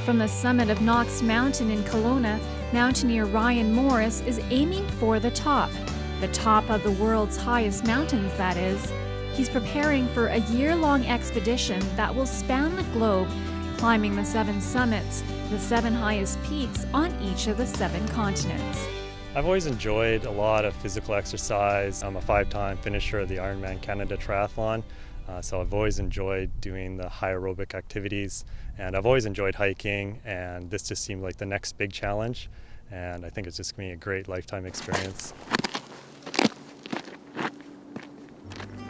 From the summit of Knox Mountain in Kelowna, mountaineer Ryan Morris is aiming for the top of the world's highest mountains, that is. He's preparing for a year-long expedition that will span the globe, climbing the 7 summits, the 7 highest peaks on each of the 7 continents. I've always enjoyed a lot of physical exercise. I'm a 5-time finisher of the Ironman Canada Triathlon, so I've always enjoyed doing the high aerobic activities, and I've always enjoyed hiking, and this just seemed like the next big challenge, and I think it's just going to be a great lifetime experience.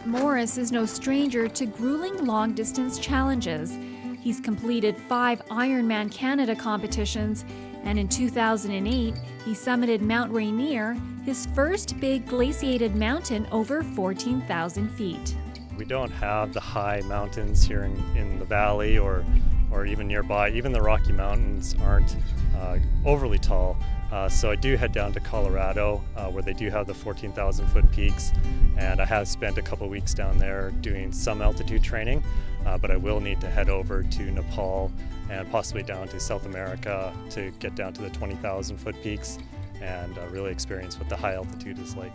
Morris is no stranger to grueling long-distance challenges. He's completed 5 Ironman Canada competitions, and in 2008, he summited Mount Rainier, his first big glaciated mountain over 14,000 feet. We don't have the high mountains here in the valley or even nearby. Even the Rocky Mountains aren't overly tall. So I do head down to Colorado where they do have the 14,000 foot peaks, and I have spent a couple weeks down there doing some altitude training, but I will need to head over to Nepal and possibly down to South America to get down to the 20,000 foot peaks and really experience what the high altitude is like.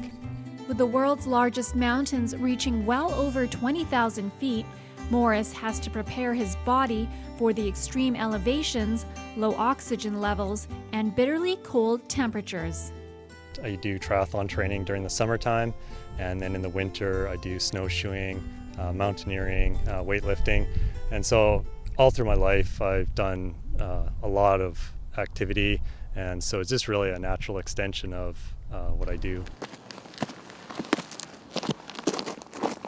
With the world's largest mountains reaching well over 20,000 feet, Morris has to prepare his body for the extreme elevations, low oxygen levels, and bitterly cold temperatures. I do triathlon training during the summertime, and then in the winter I do snowshoeing, mountaineering, weightlifting, and so all through my life I've done a lot of activity, and so it's just really a natural extension of what I do.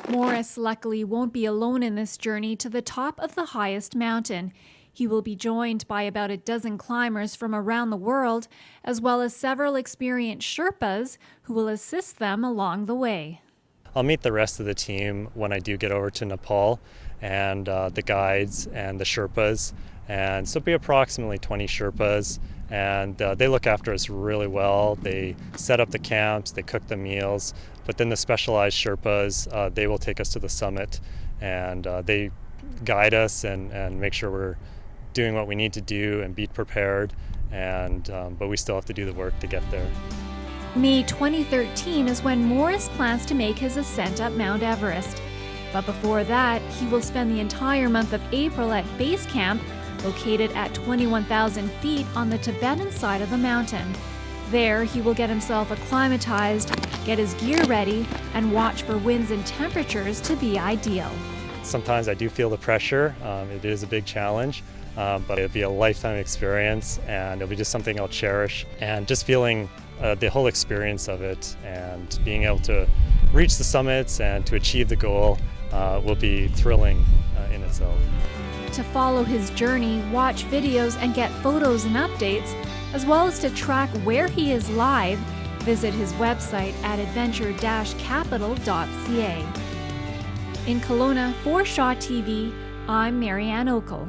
Morris luckily won't be alone in this journey to the top of the highest mountain. He will be joined by about a dozen climbers from around the world, as well as several experienced Sherpas who will assist them along the way. I'll meet the rest of the team when I do get over to Nepal, and the guides and the Sherpas, and so it'll be approximately 20 Sherpas, and they look after us really well. They set up the camps, they cook the meals, but then the specialized Sherpas, they will take us to the summit, and they guide us and make sure we're doing what we need to do and be prepared, and but we still have to do the work to get there. May 2013 is when Morris plans to make his ascent up Mount Everest. But before that, he will spend the entire month of April at base camp, located at 21,000 feet on the Tibetan side of the mountain. There, he will get himself acclimatized, get his gear ready, and watch for winds and temperatures to be ideal. Sometimes I do feel the pressure. It is a big challenge, but it'll be a lifetime experience, and it'll be just something I'll cherish. And just feeling the whole experience of it and being able to reach the summits and to achieve the goal will be thrilling in itself. To follow his journey, watch videos and get photos and updates, as well as to track where he is live, visit his website at adventure-capital.ca. In Kelowna, for Shaw TV, I'm Marianne Okel.